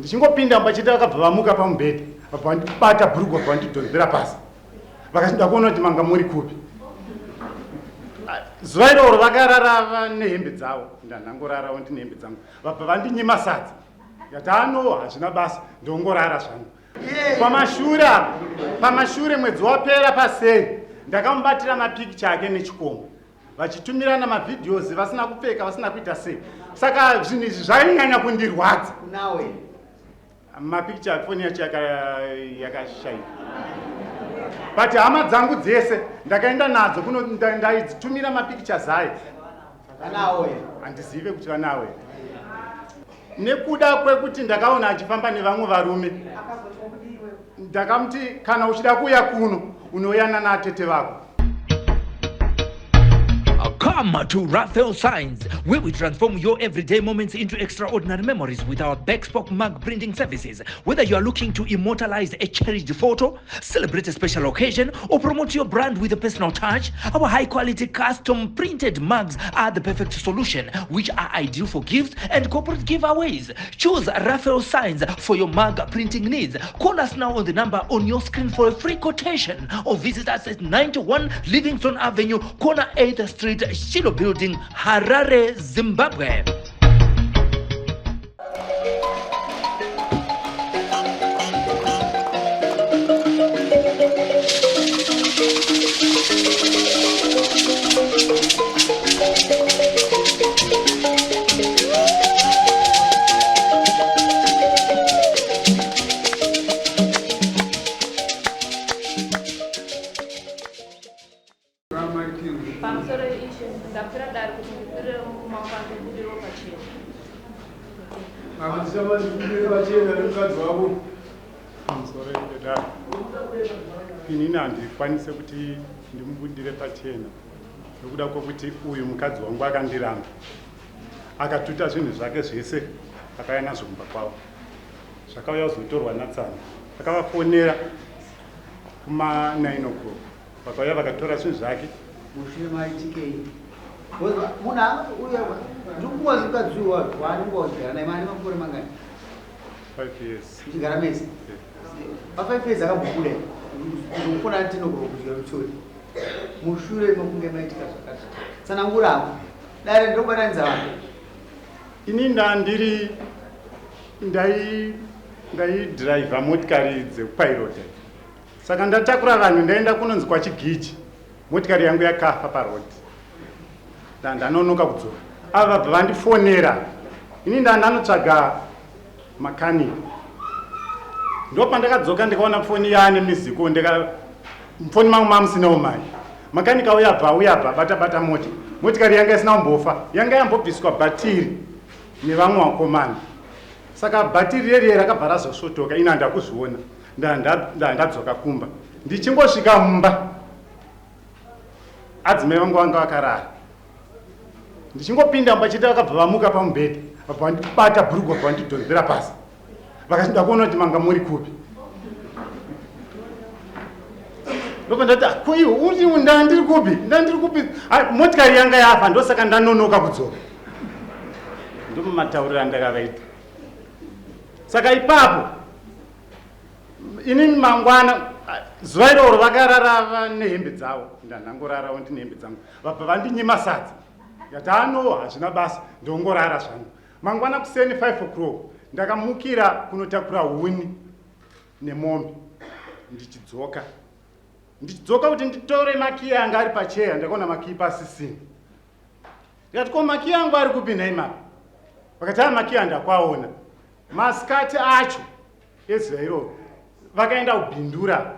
ndichingopinda mbachita vakabva vamuka pamubhedha vabva vandibata bhurugwa vabva vandidhonzera pasi vakachinda kuona kuti manga muri kupi. Zuva iroro vakarara nehembe dzavo, ndanhangorarawo ndine hembe dzangu, vabva vandinyima sadza yati hazvina basa ndongorara zvangu. Pamashure mwedzi wapera paseri ndakamubatira mapikicha ake nechikomo vachitumirana mavhidhiyozi vasina kupfeka vasina kuita sei. Saka zvinhu izvi zvainyanya kundirwadza. Mapikicha foni yacho yakashaika. But hama dzangu dzese ndakaenda nadzo kuno ndaidzitumira mapikicha zaye. Handizive kuti vanawe. Nekuda kwekuti ndakaona achifamba nevamwe varume ndakamuti kana uchida kuuya kuno unoyana naatete vako. Come to Raphael Signs, where we transform your everyday moments into extraordinary memories with our bespoke mug printing services. Whether you are looking to immortalize a cherished photo, celebrate a special occasion, or promote your brand with a personal touch, our high-quality custom printed mugs are the perfect solution, which are ideal for gifts and corporate giveaways. Choose Raphael Signs for your mug printing needs. Call us now on the number on your screen for a free quotation, or visit us at 91 Livingston Avenue, corner 8th Street, Shilo Building, Harare, Zimbabwe. Inini handikwanise kuti ndimubundire pachena nokuda kwokuti uyu mukadzi wangu akandiramba akatuta zvinhu zvake zvese akauya nazvo kumba kwavo zvakauya kuzotorwa natsana akavafonera kuma 9 o'clock vakauya vakatora zvinhu zvake. Mushure maitikei munhu angauya ndikungwazi mukadziwa wanenge wagara naye mane makore mangani? 5 years. Uchigara mese pa5 years akambokudai ndikufuna kuti ndinokurokutika muchori mushure mekunge maitika zvakati tsanangurako dare ndobatanidza vanhu. Ini ndaidhiraivha motikari dzekupirota saka ndatakura vanhu ndaenda kunonzi kwachigiji motikari yangu yakafa parodi ndanonoka kudzoka ava vabva vandifonera ini ndandanotsvaga makaniki ndopandakadzoka ndikaona foni yaane miziko foni mangu mamusinawo mari makanika uyabva bata motikari yanga isina kumbofa yanga yambobviswa bhatiri nevamwe vakomana saka bhatiri reriye rakabva razosvotoka ina ndakuzviona ndadzoka kumba ndichingosvika mumba adzimai vangu vanga vakarara ndichingopinda mbachita vakabva vamuka pamubhedha vabva vandibata bhurugwa vabva vandidhonzera pasi vakachinda kuona kuti manga muri kupi. Ndandiri kupi motikari yanga yafa ndosaka ndanonoka kudzoka ndomumatauriro andakavaita. Saka ipapo inini mangwana zuva iroro vakarara nehembe dzavo, ndanhangorarawo ndine hembe dzangu, vabva vandinyima sadza yati hazvina basa ndongorara zvangu. Mangwana kuseni 5 o'clock ndakamukira kunotakura huni nemombe ndichidzoka kuti nditore maki yanga ari pacheya ndakaona maki pasisini. Ndikati ko maki yangu ari kupi nhai mapa? Vakati maki andakwaona masikati acho ezuva iroro vakaenda kubhindura.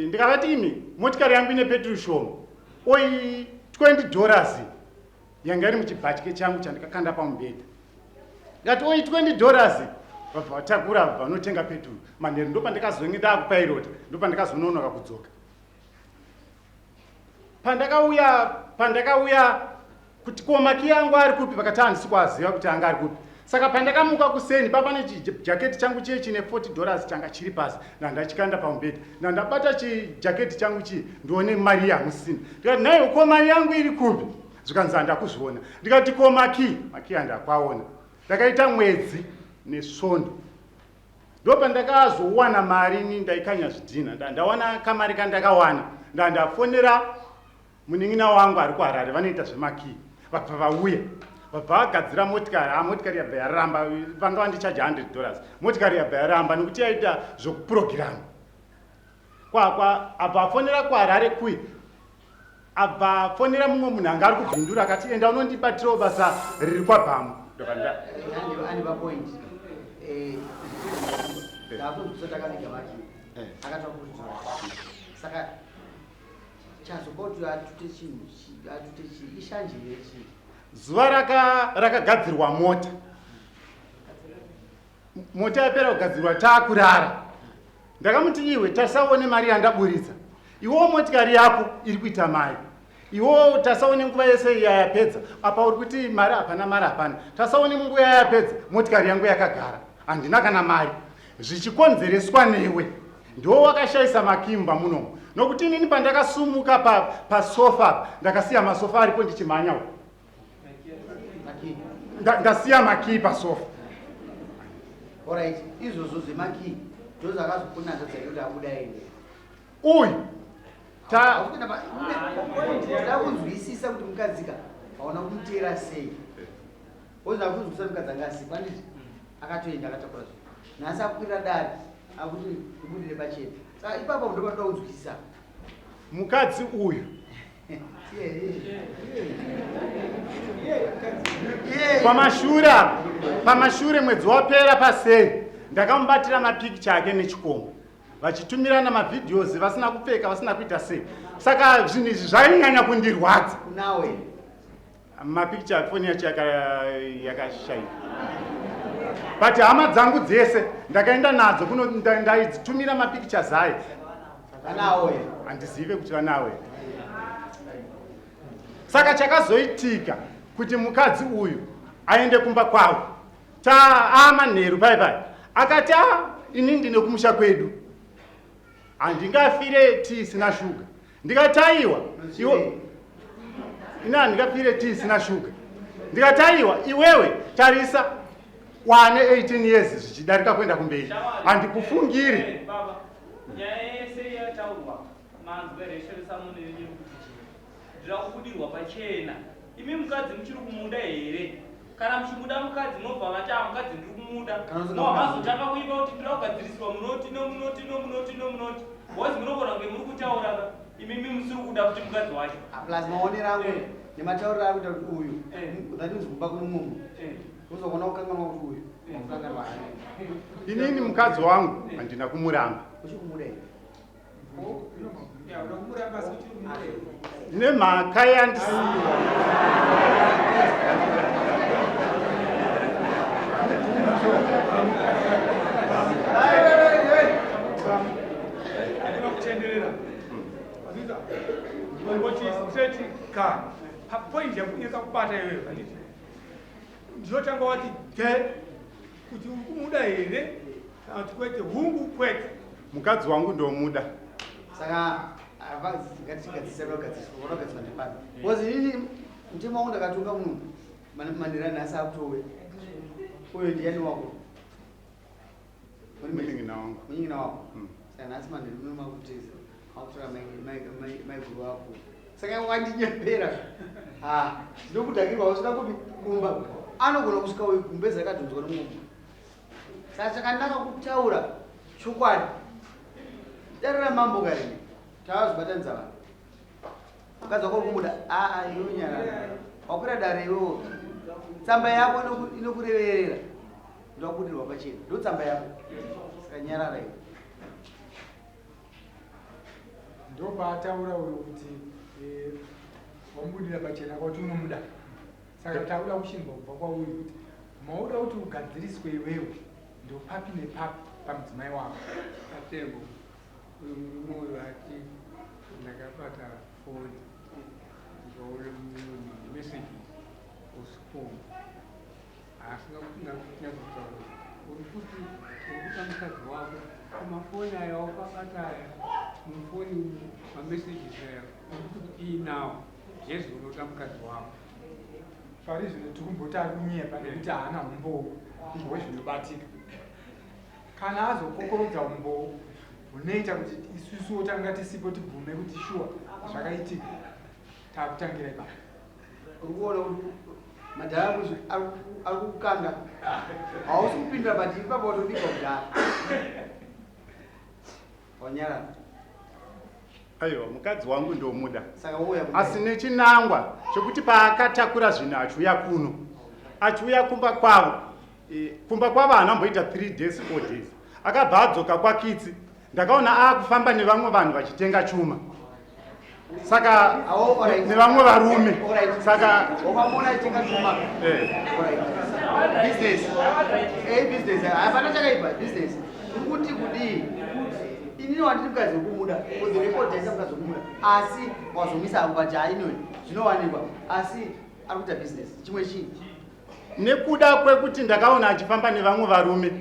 Ndikavati imi motikari yangu ine petrol shoma oi $20 yanga iri muchibhatike changu chandikakanda pamubhedha. Ndikati oi $20 vabva vatakura vanotenga petrol manheru ndopandikazonge ndakupirota ndopandikazononoka kudzoka. Pandakauya kuti ko maki yangu ari kupi vakati handisi kuaziva kuti anga ari kupi. Saka pandakamuka kuseni papane chijaketi changu chiye chine $40 changa chiri pasi ndandachikanda pamubhedha ndandabata chijaketi changu chiye ndione mari yamusina. Ndikati nhai ko mari yangu iri kupi? Zvikanzi handakuzviona. Ndikati ko maki handakwaona. Ndakaita mwedzi nesvondo. Ndopandakazowana mari ini ndaikanya zvidhina. Ndawana kamari kandakawana ndandafonera munin'ina wangu ari kuHarare, vanoita zvemakii. Vabva vauya vabva vagadzira motikari. Motikari yabva yaramba, vanga vandichaja $100. Motikari yabva yaramba nekuti yaita zvokupurogiramu. Abva afonera kuHarare kui, abva afonera mumwe munhu anga ari kubvindura akati enda unondibatirawo basa riri kwaBhamu. Ane papoint ndakunzotakaviga maki akatwakudzwa saka chazokoti atute chinhu atute ishanjire chi zuva rakagadzirwa mota yapera kugadzirwa taakurara. Ndakamuti iwe tasaone mari yandaburitsa, iwewo motikari yako iri kuita mai, iwewo tasaone nguva yese iya yapedza. Apa uri kuti mari hapana, mari hapana. Tasaone nguva yapedza motikari yangu yakagara, handina kana mari, zvichikonzereswa newe. Ndiwo wakashayisa makimba munomu, nokuti inini pandakasumuka pasofa ndakasiya masofa aripo ndichimhanya uko, ndasiya makii pasofa. Alright, izvozvo zvemaki ndozvakazokunanza kuti abuda ende uyu takunzwisisa kuti mukadzika vaona kumutera sei, oza kunzwisisa mukadzi anga asipa nditi akatoenda akatakura zvo nhasi akwira dare akuti ibudire pachena. Saka ipapo ndopanoda kunzwisisa mukadzi uyu pamashure mwedzi wapera paseri ndakamubatira mapikicha ake nechikombo, vachitumirana mavhidhiyozi vasina kupfeka vasina kuita sei. Saka zvinhu izvi zvainyanya kundirwadza. Kunawe mapikicha foni yacho yakashaika, but hama dzangu dzese ndakaenda nadzo ndaidzitumira mapikicha zaye. vanawe Handizive kuti vanawe. Saka chakazoitika kuti mukadzi uyu aende kumba kwavo, manheru pai akati ini ndine kumusha kwedu, handingafire tii isina shuga. Ndikataiwa handingafire tii isina shuga. Ndikataiwa iwewe tarisa wane 18 years zvichidarika kuenda kumberi, handikufungiri. Nyaya yese yataurwa manzwa resheresa munhu yenyu kuti ndirakubudirwa pachena. Imi mukadzi muchiri kumuda here? Kana muchimuda mukadzi nobva vati mukadzi ndiri kumuda, mavazotanga kuimba kuti ndira kugadziriswa munoti nomunoti nomunoti nomunoti, wozi munogona kunge muri kutaura imimi musiri kuda kuti mukadzi wacho. plus maonero angu nematauriro akuita kuti uyu udanzi kumba kuno munhu uzokona kukanganwa kuti uyu wakukanganwa inini mukadzi wangu handina kumuramba. uchikumuda here Ndine mhaka ndinotanga wati kuti uri kumuda here kana kuti kwete hungu kwete. mukadzi wangu ndomuda. Saka ngatigadzisa vakagadziswa ndepano kozi ini mutemo wangu ndakatunga munhu manera nhasi akutowe uyo ndiani wako munin'ina wangu. munyin'ina wako. Saka nhasi manheru uno makuteza akutora maiguru ako, saka wandinyepera ndokudhakirwa usina kuti kumba anogona kusvika gumbezi rakadhonzwa nomumwe. Saka chakanaka kutaura chokwadi darira mambo karini tavazobatanidza vanhu mukadzi wako kumuda iwe nyarara wakwira dare iwewo tsamba yako inokureverera ndokubudirwa pachena ndo tsamba yako, saka nyarara iwe ndobataura uyo kuti wamubudira pachena kwati unomuda. Saka tauda kushingwa kubva kwauyu kuti mauda kuti ugadziriswe iwewe ndopapi nepapi pamudzimai wako. Atembo uyu murume uyu ati ndakabata foni ndikaona meseji usiku asina kutaura uri kuti urikuta mukadzi wako kumafoni aya wakabata aya mufoni mameseji aya uri kuti iyi nawo jesu unota mukadzi wako. Pari zvino tikumboti akunyepa nekuti haana umbowo wezvinobatika kana azokokorodza umboo hunoita kuti isusuwo tanga tisipo tibvume kuti shuwa zvakaitika taakutangira ipapo. Urikuona kuti madharamuzi ari kukanga hausi kupindira bati ipapo watodika kudhara wanyarara. Aiwa, mukadzi wangu ndomuda. Saka uya asi nechinangwa chokuti paakatakura zvinhu achiuya kuno achiuya kumba kwavo kumba kwavo anamboita 3 days 4 days akabva adzoka kwakitsi ndakaona aakufamba nevamwe vanhu vachitenga chuma saka nevamwe varume saka wakamona chitenga chuma business business hapana chakaipa business kuti kudii inini wandiri mukadzi wekumuda kuzirekodi aisa mukadzi wekumuda asi wazomisa angu pachainoi zvinowanikwa asi ari kuita business chimwe chii nekuda kwekuti ndakaona achifamba nevamwe varume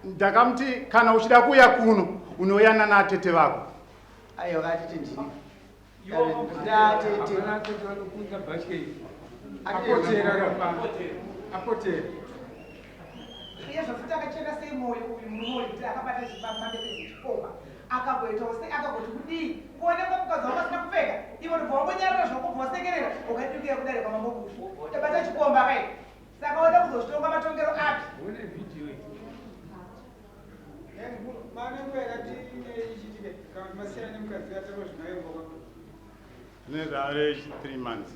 ndakamuti kana uchida kuuya kuno unoyana naatete vako. aiwa atete ndini apotera iye zvofuti akacheka sei moyo uyu mumoyo kuti akabata zvipamabete zvechikomba akagoitawo sei akagoti kudii kuonekwa mukadzi wakasina kupfeka ivo ndobva wangonyarara zvokubva wasekerera ukadikira kudarika mambokufu tabata chikomba kai saka wada kuzozvitonga matongero api une vhidiyo manenguva yakati ichiitike kana masiyana nemukadzi ataro zvinayombova nezvare 3 months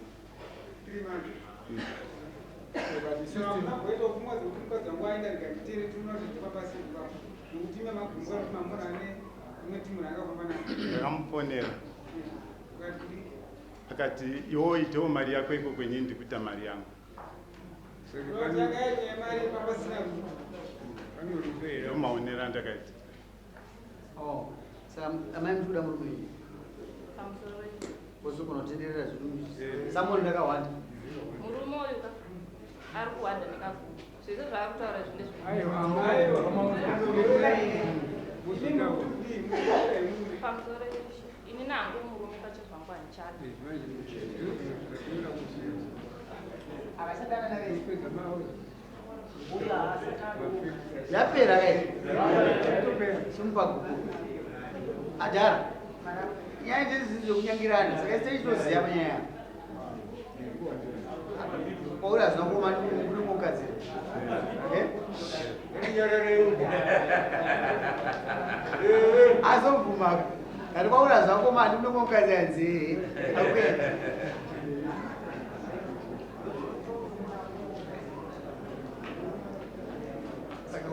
3 months nagoita kumwadzi kuti mukadzi wangu aenda ndikachitere tinonazvitipapasiva nokuti ime magumbo ari mamura ane imwe timu rakafamba nayo ndakamufonera akati iwo itewo mari yako iko kwenye ndikuita mari yangu chakaita mari papasina maonera ndakaita saka amai muchikuda muri kuii kozokonotenderera zvinhu samoni ndakawanda murume uyu ari kuwanda nekaguku zvese zvaari kutaura zvinezpamusoro ini nangu murume pachezvangu hanichada yapera kai simupaguku adhara nyaya ndezizvi zvekunyangirana saka ise ichitoziva panyaya pauri hazina kuoma kuri mukadzira azobvumaka kati pauri hazina kuoma handi muno mukadzi hanzi saka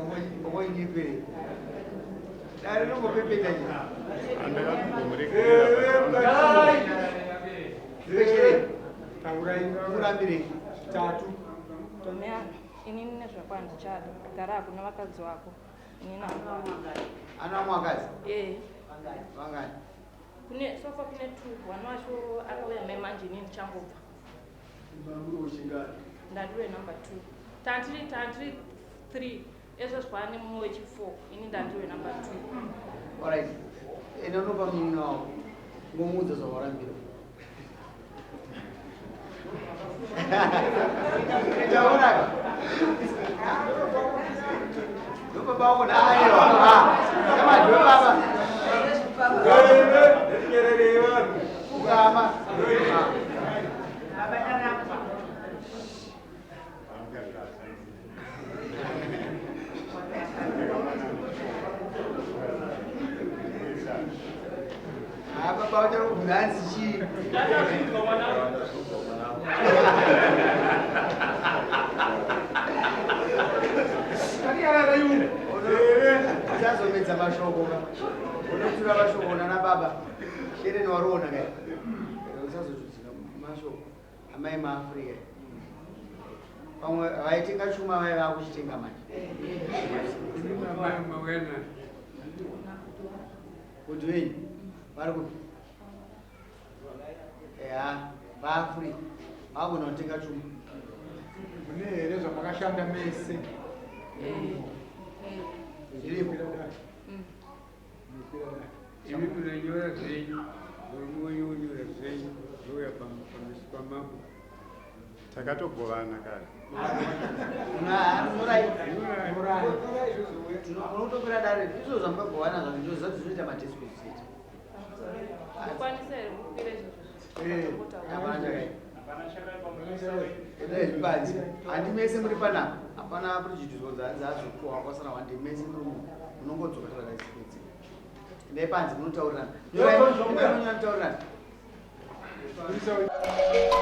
omoinipei dare ringopepeta urambirei tatu tomeana inini nezvakwandichada gara hakuna vakadzi wako inini ana mwakadzi vangani kune sofa kune 2 one wacho akauya mai manje inini changobva ndandiwe number 2 tandiri 3 ezvo zvikwane mumwe wechi4 ini ndandiwe number 2 alright ene unopa munini wavo ngomuudza zvawarambira tauraka ndopabawona aiwa amadhiwe baba ukama baba wacharobvunanzi chii uchazomedza mashoko ka unotura mashoko nana baba shereni wariona kai usazotudzika mashoko amai maafrica pamwe vaitenga chuma vai vakuchitenga manje kuti venyi vari kuti eya vaafrica vagona kutenga chuma mune here zvamakashanda mese zviripo imi munanyora zvenyu murume wenyu onyora zvenyu zouya pameso pamambo takatogovana kare unotokwira dare izvo zvamukagovana zvazvo ndozvati zvinoita madispositi Ukwanise here kukwira izvozvo. zvibanzi handimese muri panapa hapana prichidzidzo dzazokuwa kwasara wandimese muri munongodzoka takaisipedzi ndai panzi munotaurirana nyorai nyorai nyorai nyorai